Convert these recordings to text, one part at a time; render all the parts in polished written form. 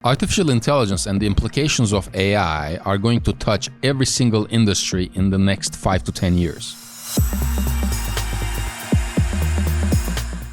Artificial intelligence and the implications of AI are going to touch every single industry in the next 5 to 10 years.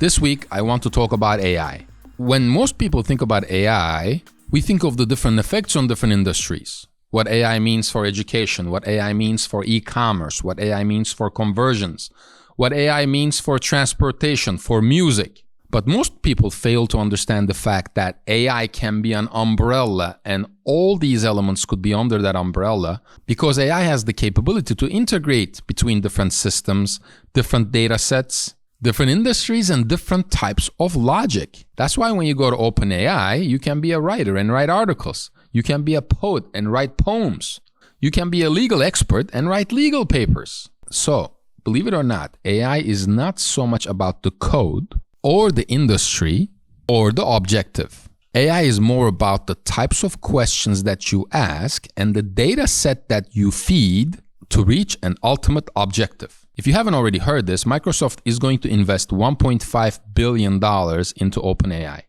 This week, I want to talk about AI. When most people think about AI, we think of the different effects on different industries. What AI means for education, what AI means for e-commerce, what AI means for conversions, what AI means for transportation, for music. But most people fail to understand the fact that AI can be an umbrella, and all these elements could be under that umbrella because AI has the capability to integrate between different systems, different data sets, different industries, and different types of logic. That's why when you go to OpenAI, you can be a writer and write articles. You can be a poet and write poems. You can be a legal expert and write legal papers. So, believe it or not, AI is not so much about the code or the industry, or the objective. AI is more about the types of questions that you ask and the data set that you feed to reach an ultimate objective. If you haven't already heard this, Microsoft is going to invest $1.5 billion into OpenAI.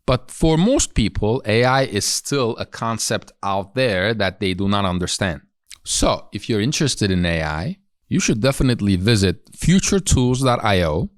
But for most people, AI is still a concept out there that they do not understand. So, if you're interested in AI, you should definitely visit futuretools.io,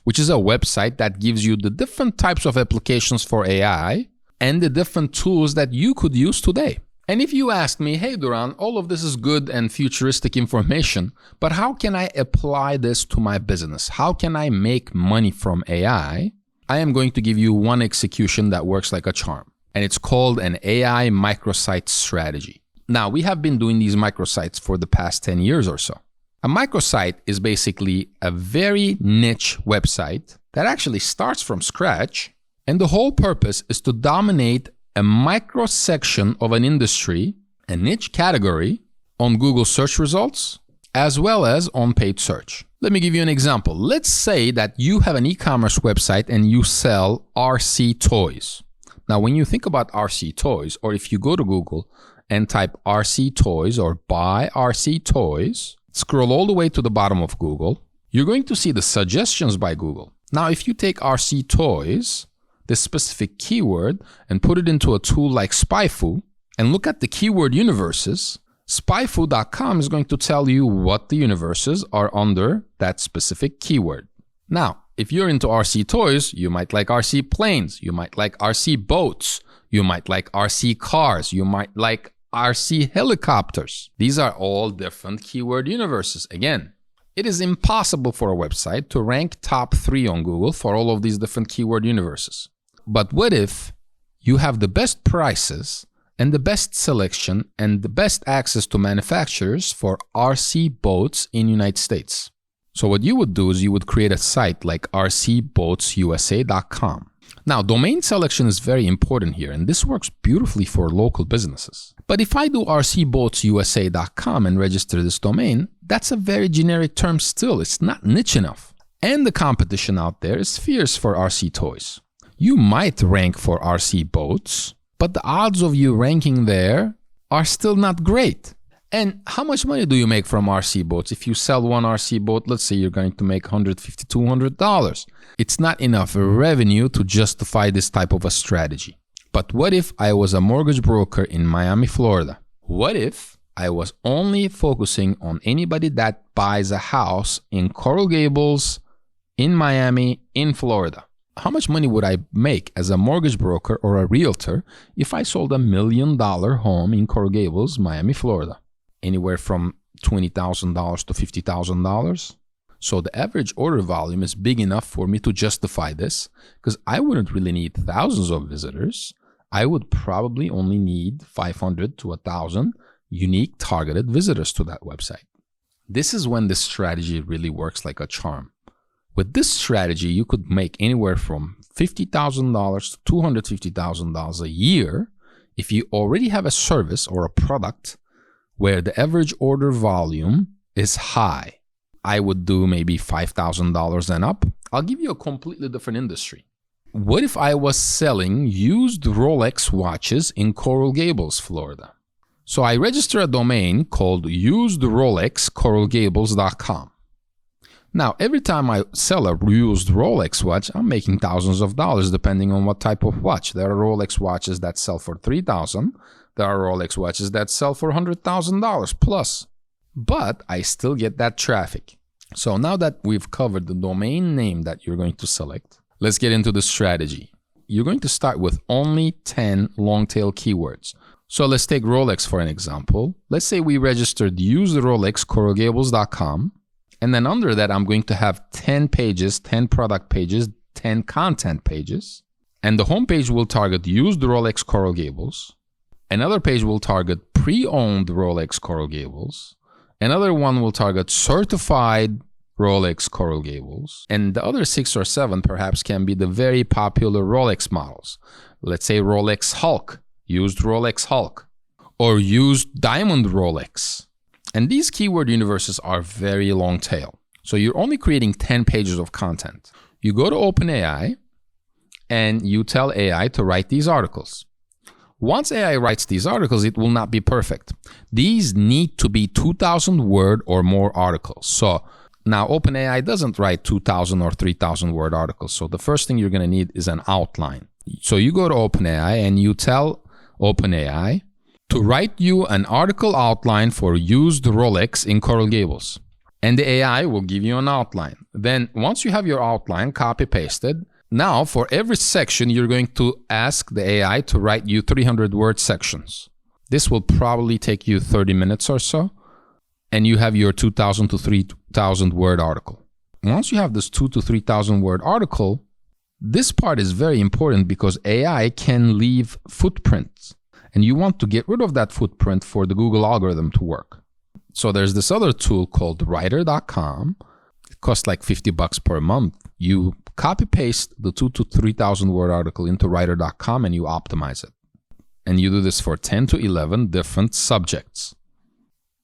which is a website that gives you the different types of applications for AI and the different tools that you could use today. And if you ask me, hey Duran, all of this is good and futuristic information, but how can I apply this to my business? How can I make money from AI? I am going to give you one execution that works like a charm, and it's called an AI microsite strategy. Now, we have been doing these microsites for the past 10 years or so. A microsite is basically a very niche website that actually starts from scratch, and the whole purpose is to dominate a micro section of an industry, a niche category, on Google search results, as well as on paid search. Let me give you an example. Let's say that you have an e-commerce website and you sell RC toys. Now, when you think about RC toys, or if you go to Google and type RC toys or buy RC toys, scroll all the way to the bottom of Google, you're going to see the suggestions by Google. Now, if you take RC toys, this specific keyword, and put it into a tool like SpyFu, and look at the keyword universes, SpyFu.com is going to tell you what the universes are under that specific keyword. Now, if you're into RC toys, you might like RC planes, you might like RC boats, you might like RC cars, you might like RC helicopters. These are all different keyword universes. Again, it is impossible for a website to rank top 3 on Google for all of these different keyword universes. But what if you have the best prices and the best selection and the best access to manufacturers for RC boats in the United States? So what you would do is you would create a site like rcboatsusa.com. Now, domain selection is very important here, and this works beautifully for local businesses. But if I do rcboatsusa.com and register this domain, that's a very generic term still. It's not niche enough. And the competition out there is fierce for RC toys. You might rank for RC boats, but the odds of you ranking there are still not great. And how much money do you make from RC boats? If you sell one RC boat, let's say you're going to make $150, $200. It's not enough revenue to justify this type of a strategy. But what if I was a mortgage broker in Miami, Florida? What if I was only focusing on anybody that buys a house in Coral Gables, in Miami, in Florida? How much money would I make as a mortgage broker or a realtor if I sold $1 million home in Coral Gables, Miami, Florida? Anywhere from $20,000 to $50,000. So the average order volume is big enough for me to justify this, because I wouldn't really need thousands of visitors. I would probably only need 500 to 1,000 unique targeted visitors to that website. This is when this strategy really works like a charm. With this strategy, you could make anywhere from $50,000 to $250,000 a year if you already have a service or a product where the average order volume is high. I would do maybe $5,000 and up. I'll give you a completely different industry. What if I was selling used Rolex watches in Coral Gables, Florida? So I register a domain called usedrolexcoralgables.com. Now, every time I sell a used Rolex watch, I'm making thousands of dollars depending on what type of watch. There are Rolex watches that sell for $3,000. There are Rolex watches that sell for $100,000 plus. But I still get that traffic. So now that we've covered the domain name that you're going to select, let's get into the strategy. You're going to start with only 10 long-tail keywords. So let's take Rolex for an example. Let's say we registered usedRolexCoralGables.com. And then under that, I'm going to have 10 pages, 10 product pages, 10 content pages. And the homepage will target used Rolex Coral Gables. Another page will target pre-owned Rolex Coral Gables. Another one will target certified Rolex Coral Gables. And the other 6 or 7 perhaps can be the very popular Rolex models. Let's say Rolex Hulk, used Rolex Hulk, or used Diamond Rolex. And these keyword universes are very long tail. So you're only creating 10 pages of content. You go to OpenAI and you tell AI to write these articles. Once AI writes these articles, it will not be perfect. These need to be 2,000 word or more articles. So now OpenAI doesn't write 2,000 or 3,000 word articles. So the first thing you're going to need is an outline. So you go to OpenAI and you tell OpenAI to write you an article outline for used Rolex in Coral Gables. And the AI will give you an outline. Then once you have your outline copy pasted, now for every section, you're going to ask the AI to write you 300 word sections. This will probably take you 30 minutes or so. And you have your 2,000 to 3,000 word article. Once you have this 2,000 to 3,000 word article, this part is very important because AI can leave footprints. And you want to get rid of that footprint for the Google algorithm to work. So there's this other tool called writer.com. It costs like $50 per month. You copy paste the 2,000 to 3,000 word article into writer.com and you optimize it. And you do this for 10 to 11 different subjects.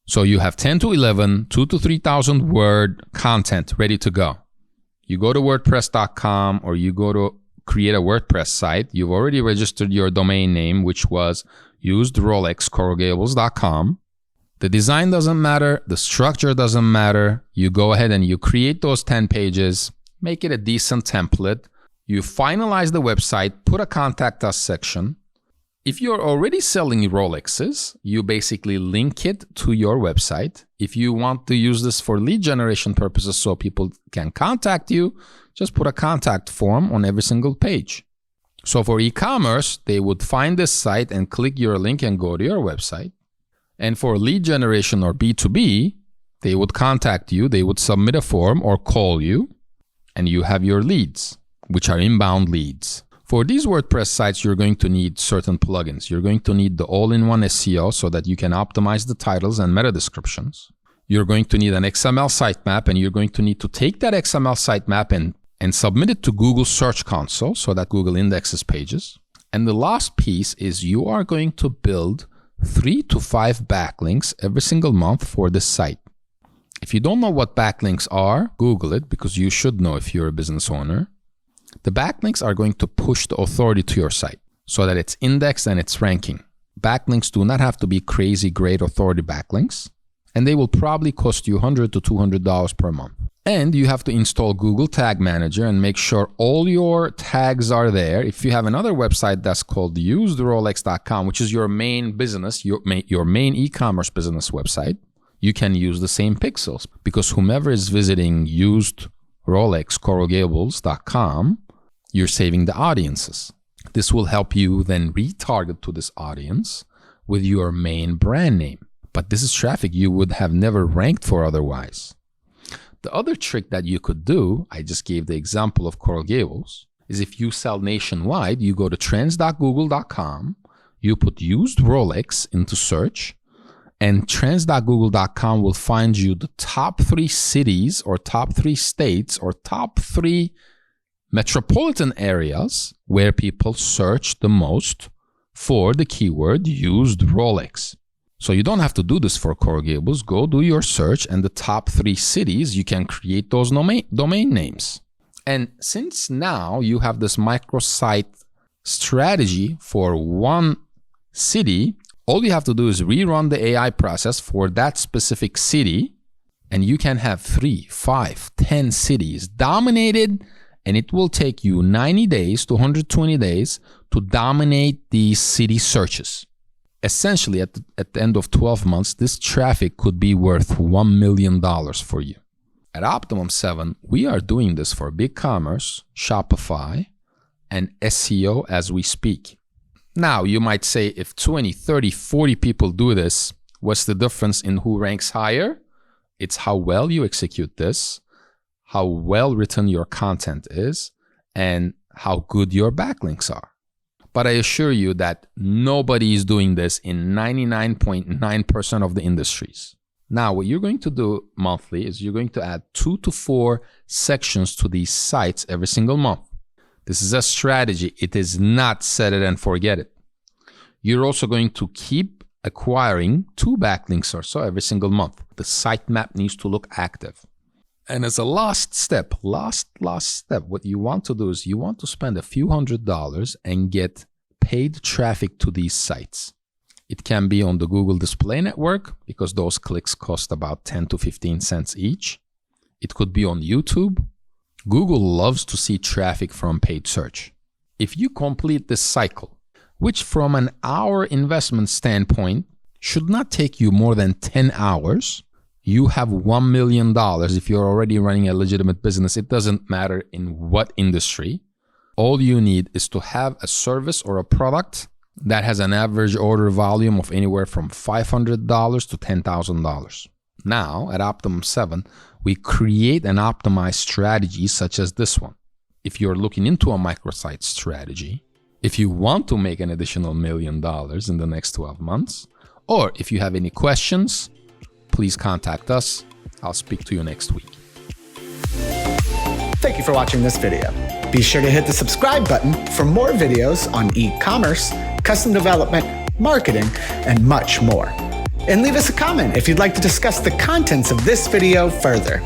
So you have 10 to 11, 2,000 to 3,000 word content ready to go. You go to WordPress.com or you go to create a WordPress site. You've already registered your domain name, which was usedRolexCoralGables.com. The design doesn't matter. The structure doesn't matter. You go ahead and you create those 10 pages, make it a decent template. You finalize the website, put a contact us section. If you're already selling Rolexes, you basically link it to your website. If you want to use this for lead generation purposes so people can contact you, just put a contact form on every single page. So for e-commerce, they would find this site and click your link and go to your website. And for lead generation or B2B, they would contact you, they would submit a form or call you, and you have your leads, which are inbound leads. For these WordPress sites, you're going to need certain plugins. You're going to need the all-in-one SEO so that you can optimize the titles and meta descriptions. You're going to need an XML sitemap, and you're going to need to take that XML sitemap and submit it to Google Search Console so that Google indexes pages. And the last piece is you are going to build 3 to 5 backlinks every single month for this site. If you don't know what backlinks are, Google it because you should know if you're a business owner. The backlinks are going to push the authority to your site so that it's indexed and it's ranking. Backlinks do not have to be crazy great authority backlinks, and they will probably cost you $100 to $200 per month. And you have to install Google Tag Manager and make sure all your tags are there. If you have another website that's called usedrolex.com, which is your main business, your main e-commerce business website, you can use the same pixels because whomever is visiting usedRolexCoralGables.com, you're saving the audiences. This will help you then retarget to this audience with your main brand name. But this is traffic you would have never ranked for otherwise. The other trick that you could do, I just gave the example of Coral Gables, is if you sell nationwide, you go to trends.google.com, you put used Rolex into search, and trends.google.com will find you the top 3 cities or top 3 states or top 3 metropolitan areas where people search the most for the keyword used Rolex. So you don't have to do this for Coral Gables. Go do your search, and the top 3 cities, you can create those domain names. And since now you have this microsite strategy for one city, all you have to do is rerun the AI process for that specific city And you can have 3, 5, 10 cities dominated, and it will take you 90 days to 120 days to dominate these city searches. Essentially, at the end of 12 months, this traffic could be worth $1 million for you. At Optimum 7, we are doing this for BigCommerce, Shopify, and SEO as we speak. Now, you might say, if 20, 30, 40 people do this, what's the difference in who ranks higher? It's how well you execute this, how well written your content is, and how good your backlinks are. But I assure you that nobody is doing this in 99.9% of the industries. Now, what you're going to do monthly is you're going to add 2 to 4 sections to these sites every single month. This is a strategy. It is not set it and forget it. You're also going to keep acquiring 2 backlinks or so every single month. The sitemap needs to look active. And as a last step, what you want to do is you want to spend a few $100s and get paid traffic to these sites. It can be on the Google Display Network because those clicks cost about 10 to 15 cents each. It could be on YouTube. Google loves to see traffic from paid search. If you complete this cycle, which from an hour investment standpoint should not take you more than 10 hours, you have $1 million if you're already running a legitimate business. It doesn't matter in what industry. All you need is to have a service or a product that has an average order volume of anywhere from $500 to $10,000. Now, at Optimum 7, we create an optimized strategy such as this one. If you're looking into a microsite strategy, if you want to make an additional $1 million in the next 12 months, or if you have any questions, please contact us. I'll speak to you next week. Thank you for watching this video. Be sure to hit the subscribe button for more videos on e-commerce, custom development, marketing, and much more. And leave us a comment if you'd like to discuss the contents of this video further.